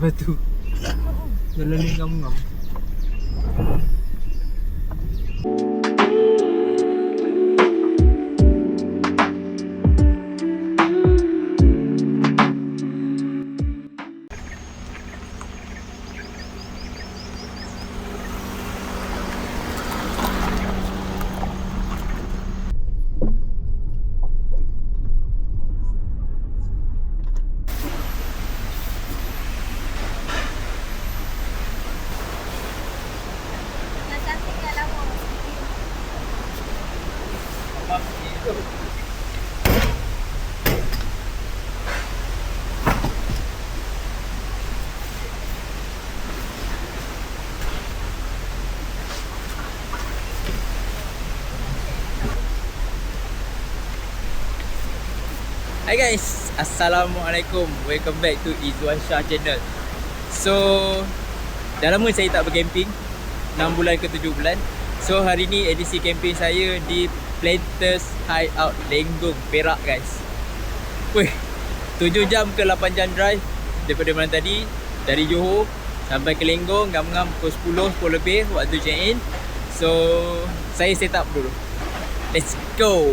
Lepas tu jalan ni ngam-ngam. Hi guys, Assalamualaikum. Welcome back to Izwan Shah channel. So, dah lama saya tak bercamping, 6 bulan ke 7 bulan. So, hari ni edisi camping saya di Planters Hideout Lenggong, Perak guys. Weh, 7 jam ke 8 jam drive daripada malam tadi. Dari Johor sampai ke Lenggong, ngam-ngam pukul 10 lebih waktu check in. So, saya set up dulu. Let's go.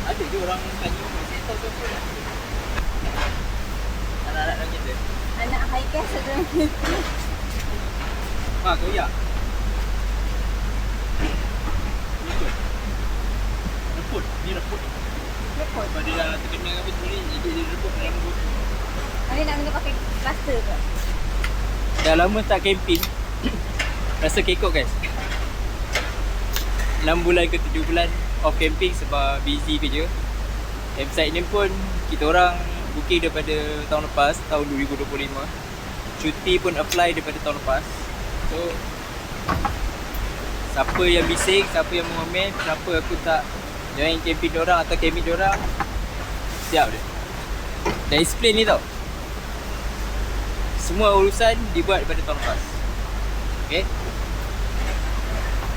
Ada je orang tanya saya tahu siapa lah. Anak-anak dalam kereta. Anak high class ada dalam kereta. Koyak. Reput. Ni reput. Repot. Sebab dia dah terkena apa semua ni, jadi dia reput dalam rambut. Hari nak kena pakai plaster ke? Dah lama tak camping. Rasa kekok guys. 6 bulan ke 7 bulan off camping sebab busy kerja. Campsite ni pun kita orang booking daripada tahun lepas, tahun 2025. Cuti pun apply daripada tahun lepas. So, siapa yang bising, siapa yang mengomen kenapa aku tak join camping diorang atau camping diorang, siap dia. Dah explain ni tau. Semua urusan dibuat daripada tahun lepas. Okay?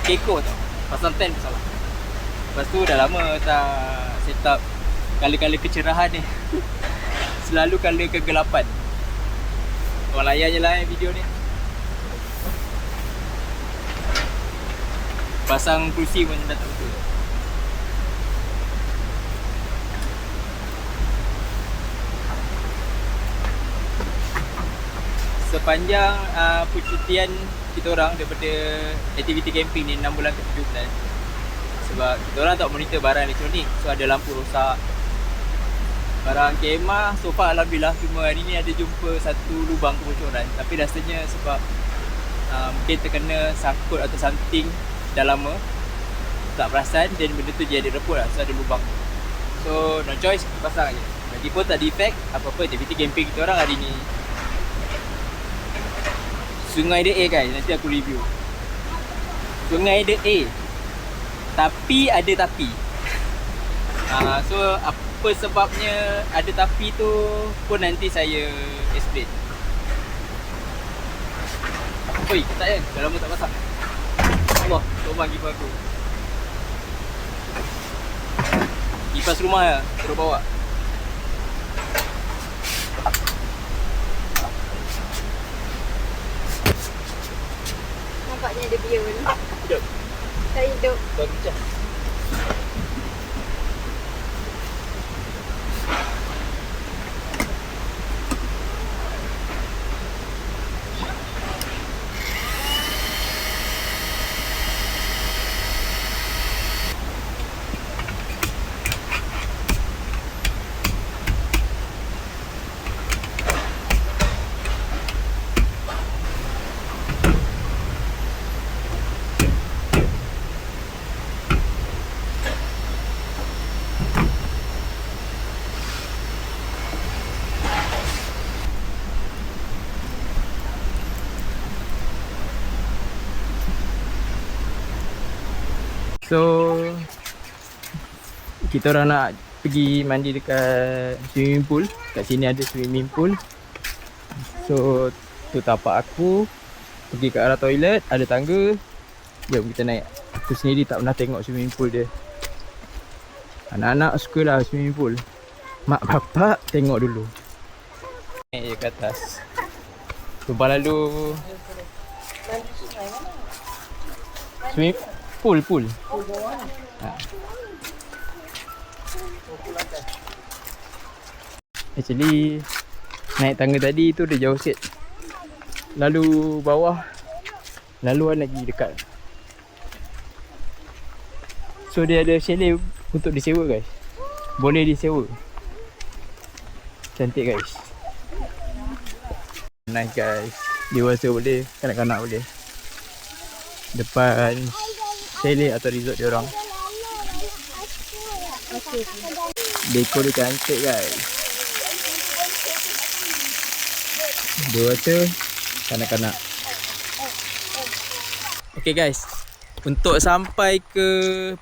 Keko tau. Pasal tent salah. Lepas tu dah lama tak set up color-color kecerahan ni. Selalu color kegelapan. Korang layan je lah video ni. Pasang kerusi pun dah tak betul. Sepanjang percutian kita orang daripada aktiviti camping ni 6 bulan ke 7 bulan, sebab kita orang tak monitor barang elektronik. So ada lampu rosak, barang kemah so far alhamdulillah. Cuma hari ni ada jumpa satu lubang kebocoran. Tapi rasanya sebab mungkin terkena sangkut atau something dah lama, tak perasan, dan benda tu jadi reput lah. So ada lubang. So no choice, pasang aja. Lagipun tak defect apa-apa aktiviti camping kita orang hari ni. Sungai The A guys, nanti aku review. Sungai The A, tapi ada tapi. So apa sebabnya ada tapi tu pun nanti saya explain. Oi, ketat kan? Dah lama tak pasang. Allah, tolong kipas aku. Kipas rumah lah, terus bawa. Nampaknya ada biol. Hidup. Tak hidup. Bagus je. So kita orang nak pergi mandi dekat swimming pool. Kat sini ada swimming pool. So tu tapak aku pergi ke arah toilet, ada tangga. Jom kita naik. Aku sendiri tak pernah tengok swimming pool dia. Anak-anak suka lah swimming pool. Mak bapak tengok dulu. Naik je ke atas. Lepas lalu swimming pool. Ha. Actually naik tangga tadi tu dia jauh sikit. Lalu bawah laluan lagi dekat. So dia ada chalet untuk disewa guys. Boleh disewa. Cantik guys. Nice guys. Dewasa boleh, kanak-kanak boleh. Depan chalet atau resort dia orang. Dekor dia cantik guys. Dewasa, kanak-kanak. Okay guys, untuk sampai ke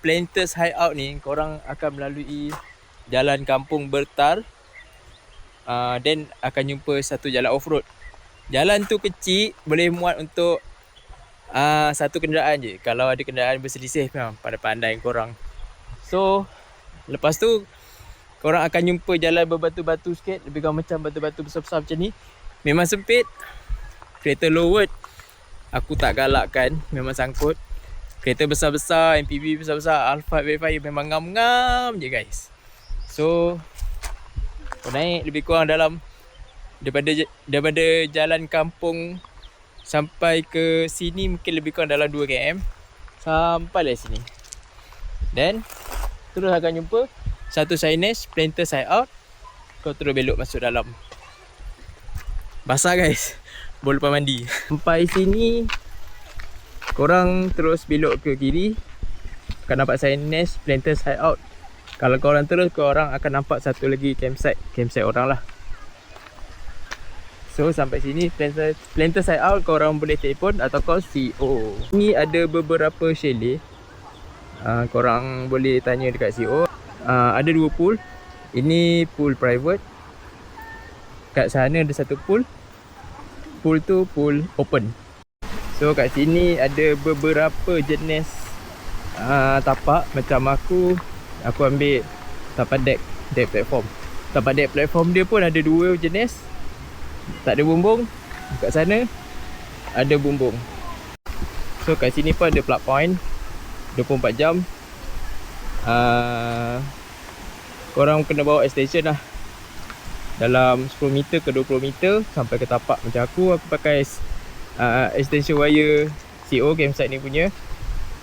Planters Hideout ni, korang akan melalui jalan kampung Bertar. Then akan jumpa satu jalan off-road. Jalan tu kecil, boleh muat untuk satu kenderaan je. Kalau ada kenderaan berselisih memang pandai-pandai korang. So lepas tu korang akan jumpa jalan berbatu-batu sikit. Lebih kurang macam batu-batu besar-besar macam ni. Memang sempit. Kereta low-word aku tak galakkan, memang sangkut. Kereta besar-besar, MPV besar-besar, Alphard Wayfire memang ngam-ngam je guys. So kau naik lebih kurang dalam daripada jalan kampung sampai ke sini mungkin lebih kurang dalam 2 km. Sampai lah sini. Then terus akan jumpa satu signage Planters Hideout. Kau terus belok masuk dalam. Basah guys. Boleh lepas mandi. Sampai sini korang terus belok ke kiri. Akan nampak signage Planters Hideout. Kalau korang terus, korang akan nampak satu lagi campsite orang lah. So sampai sini Planters Hideout, korang boleh telefon atau call CEO. Ni ada beberapa chalet. Korang boleh tanya dekat CEO. Ada 2 pool. Ini pool private. Kat sana ada satu pool. Pool tu pool open. So kat sini ada beberapa jenis tapak. Macam aku ambil tapak deck platform. Tapak deck platform dia pun ada 2 jenis. Tak ada bumbung. Kat sana ada bumbung. So kat sini pun ada plug point 24 jam. Korang kena bawa extension lah. Dalam 10 meter ke 20 meter sampai ke tapak. Macam aku pakai extension wire CO campsite ni punya.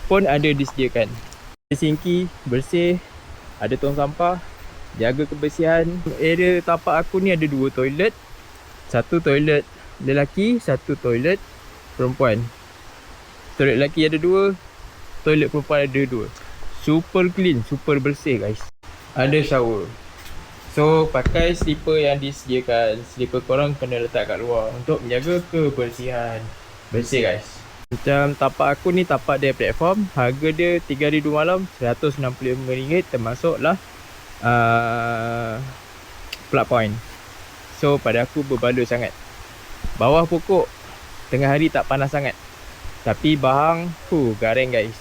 Pun ada disediakan. Ada sinki, bersih. Ada tong sampah. Jaga kebersihan. Area tapak aku ni ada 2 toilet. Satu toilet lelaki, satu toilet perempuan. Toilet lelaki ada 2, toilet perempuan ada 2. Super clean, super bersih guys. Ada shower. So pakai slipper yang disediakan. Slipper korang kena letak kat luar untuk menjaga kebersihan. Bersih guys. Macam tapak aku ni tapak dia platform. Harga dia 3 hari 2 malam RM165 termasuklah plug point. So pada aku berbaloi sangat. Bawah pokok tengah hari tak panas sangat. Tapi bahang garing guys.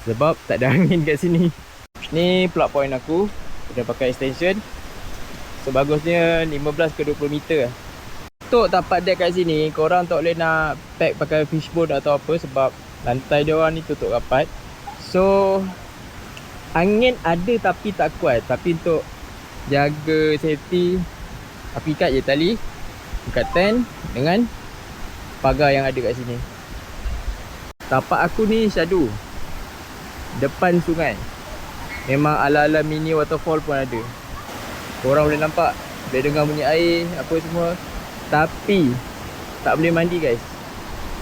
Sebab tak ada angin kat sini. Ni plug point aku. Dah pakai extension. Sebagusnya 15 ke 20 meter. Untuk tapak deck kat sini, korang tak boleh nak pack pakai fishbone atau apa. Sebab lantai dia orang ni tutup rapat. So angin ada tapi tak kuat. Tapi untuk jaga safety, aku ikat je tali dekat tent dengan pagar yang ada kat sini. Tapak aku ni shadow depan sungai. Memang ala-ala mini waterfall pun ada. Korang boleh nampak, boleh dengar bunyi air apa semua. Tapi tak boleh mandi guys.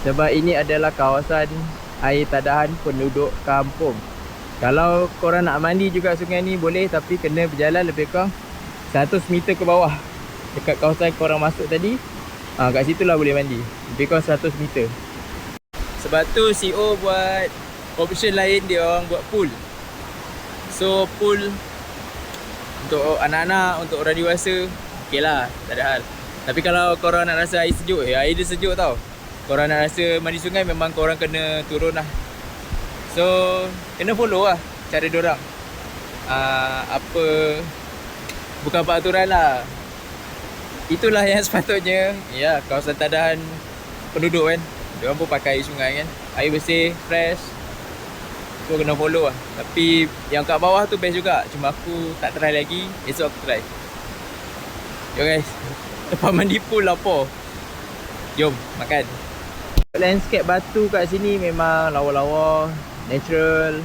Sebab ini adalah kawasan air tadahan penduduk kampung. Kalau korang nak mandi juga sungai ni boleh. Tapi kena berjalan lebih kurang 100 meter ke bawah. Dekat kawasan korang masuk tadi, kat situ lah boleh mandi. Lebih kurang 100 meter. Sebab tu CEO buat option lain dia orang buat pool. So pool untuk anak-anak, untuk orang dewasa, okey lah, tak ada hal. Tapi kalau korang nak rasa air sejuk, air dia sejuk tau. Korang nak rasa mandi sungai, memang korang kena turun lah. So kena follow lah cara diorang. Apa, bukan peraturan lah, itulah yang sepatutnya. Ya, kawasan tadahan penduduk kan, diorang pun pakai air sungai kan, air bersih, fresh. So kena follow lah. Tapi yang kat bawah tu best juga. Cuma aku tak try lagi. Esok aku try. Yo guys, lepas mandi pool lapar. Jom makan. Landscape batu kat sini memang lawa-lawa, natural.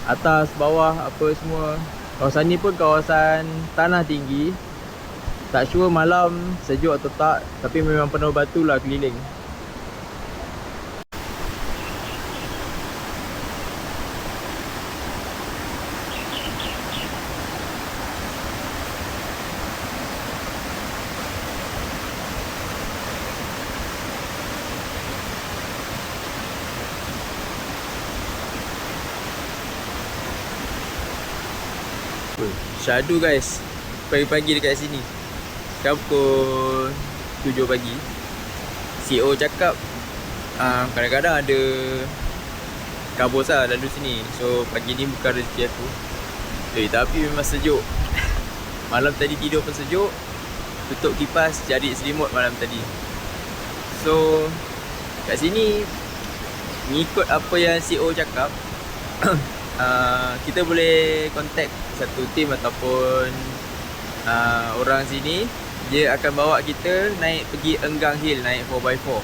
Atas, bawah, apa semua. Kawasan ni pun kawasan tanah tinggi. Tak sure malam sejuk atau tak, tapi memang penuh batu lah keliling. Syahdu guys, pagi-pagi dekat sini. Sekarang pukul 7 pagi. CEO cakap kadang-kadang ada kabus lah lalu sini. So pagi ni bukan rezeki aku. Tapi memang sejuk. Malam tadi tidur pun sejuk. Tutup kipas, cari selimut malam tadi. So kat sini ngikut apa yang CEO cakap, kita boleh contact satu tim ataupun orang sini. Dia akan bawa kita naik pergi Enggang Hill, naik 4x4.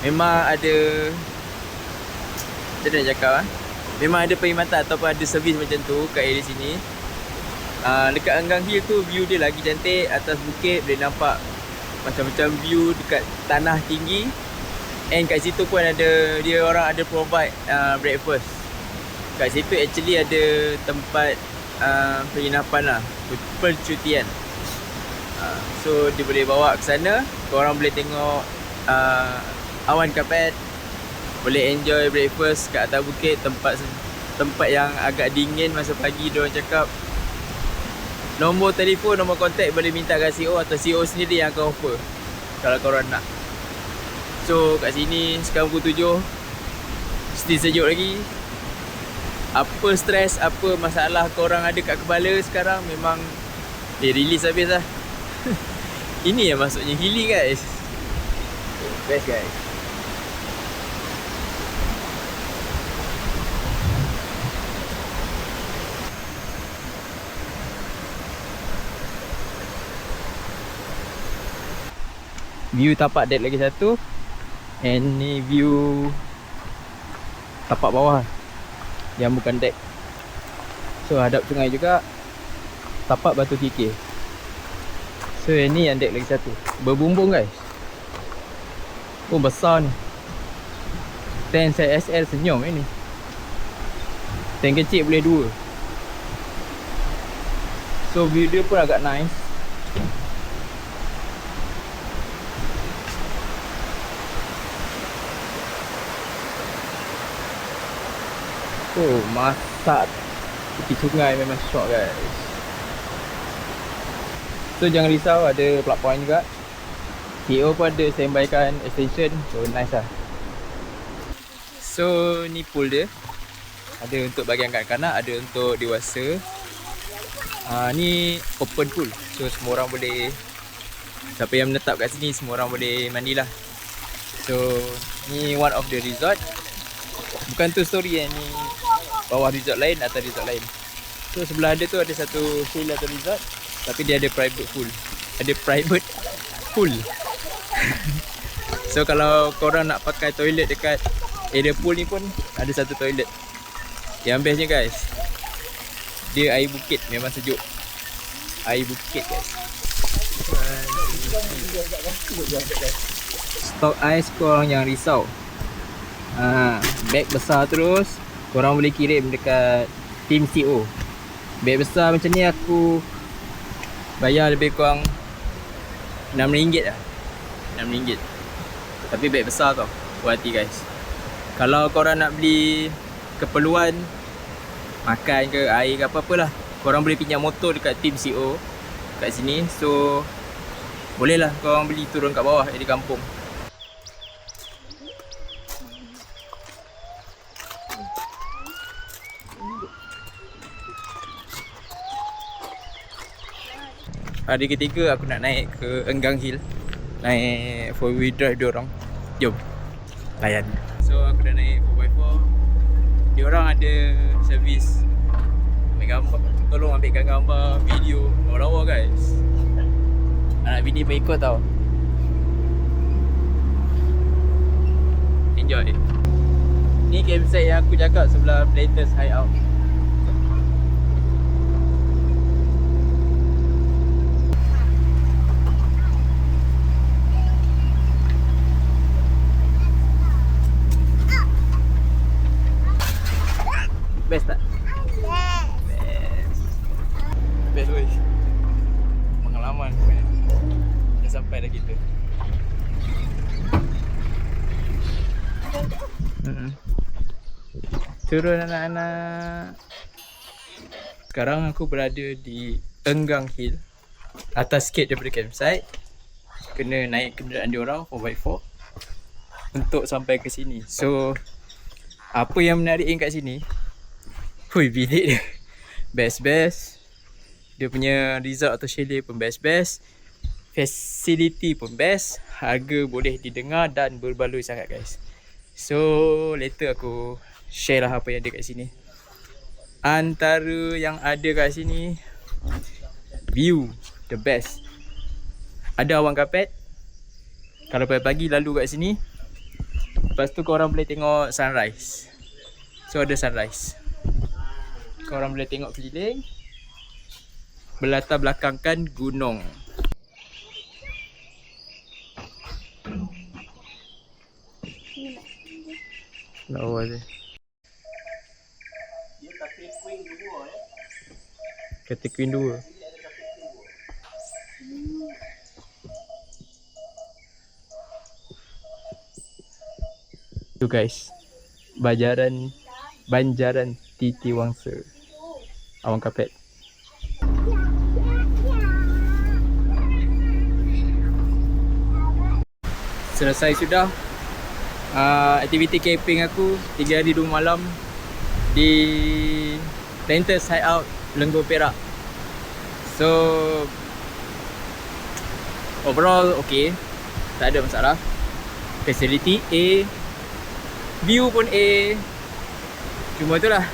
Memang ada, macam mana cakap memang ada perkhidmatan ataupun ada servis macam tu kat area sini. Dekat Enggang Hill tu view dia lagi cantik. Atas bukit boleh nampak macam-macam view dekat tanah tinggi. And kat situ pun ada, dia orang ada provide breakfast. Kat situ actually ada tempat penginapan lah, percutian. So dia boleh bawa ke sana, korang boleh tengok awan kapet, boleh enjoy breakfast kat atas bukit. Tempat yang agak dingin masa pagi. Diorang cakap nombor telefon, nombor kontak boleh minta kat CEO, atau CEO sendiri yang akan offer kalau korang nak. So kat sini sekarang pukul 7, still sejuk lagi. Apa stres, apa masalah korang ada kat kepala sekarang, memang release habis lah. Ini yang maksudnya healing guys. Best guys. View tapak deck lagi satu. And ni view tapak bawah yang bukan deck. So hadap sungai juga. Tapak batu kikir. So ini yang deck lagi satu. Berbumbung guys. Oh besar ni. Tank saya SL senyum ini. Tank kecil boleh 2. So view dia pun agak nice. Oh masak tepi sungai memang syok guys. So jangan risau, ada plug point juga. CEO pun ada standbykan extension. So nice lah. So ni pool dia. Ada untuk bahagian kanak-kanak, ada untuk dewasa. Ni open pool. So semua orang boleh, siapa yang menetap kat sini, semua orang boleh mandilah. So ni one of the resort. Bukan tu story yang ni bawah resort lain, atas resort lain. So sebelah dia tu ada satu hill atau resort, tapi dia ada private pool. Ada private pool. So kalau korang nak pakai toilet dekat area pool ni pun ada satu toilet. Yang bestnya guys, dia air bukit, memang sejuk. Air bukit guys. Stok ais korang yang risau. Bag besar terus, korang boleh kirim dekat tim CO. Bag besar macam ni aku bayar lebih kurang RM6 lah. RM6. Tapi bag besar tau. Puas hati guys. Kalau korang nak beli keperluan makan ke air ke apa-apalah, korang boleh pinjam motor dekat Team CO kat sini. So bolehlah korang beli turun kat bawah di kampung. Hari ketiga aku nak naik ke Enggang Hill, naik 4-wheel drive diorang. Jom layan. So aku dah naik 4x4. Diorang ada servis ambil gambar, tolong ambilkan gambar, video, lawa-lawa guys. Anak bini pengikut tau. Enjoy. Ni campsite yang aku cakap sebelah Planters Hideout. Best tak? Best weh. Pengalaman kan. Dah sampai dah kita. Turun anak-anak. Sekarang aku berada di Enggang Hill, atas sikit daripada campsite. Kena naik kenderaan diorang 4x4 untuk sampai ke sini. So apa yang menarik kat sini, hui, bilik dia best-best. Dia punya resort atau chalet pun best-best. Facility pun best. Harga boleh didengar dan berbaloi sangat guys. So later aku share lah apa yang ada kat sini. Antara yang ada kat sini, view the best. Ada awan kapet. Kalau pagi-pagi lalu kat sini, lepas tu korang boleh tengok sunrise. So ada sunrise, korang boleh tengok keliling, berlatar belakangkan gunung. Lawa je. Dia kata Queen 2 Kata Queen 2. Tu guys, Banjaran Titi Wangsa, awan kapet. Selesai sudah aktiviti camping aku 3 hari 2 malam di Planters Hideout, Lenggor Perak. So overall okay, tak ada masalah. Facility A, view pun A. Cuma itulah,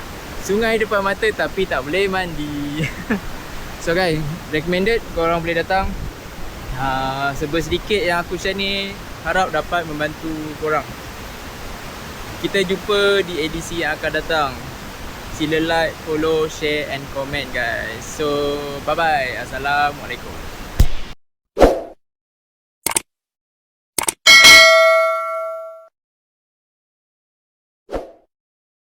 sungai depan mata tapi tak boleh mandi. So guys, recommended korang boleh datang. Serba sedikit yang aku share ni harap dapat membantu korang. Kita jumpa di edisi yang akan datang. Sila like, follow, share and comment guys. So bye bye. Assalamualaikum.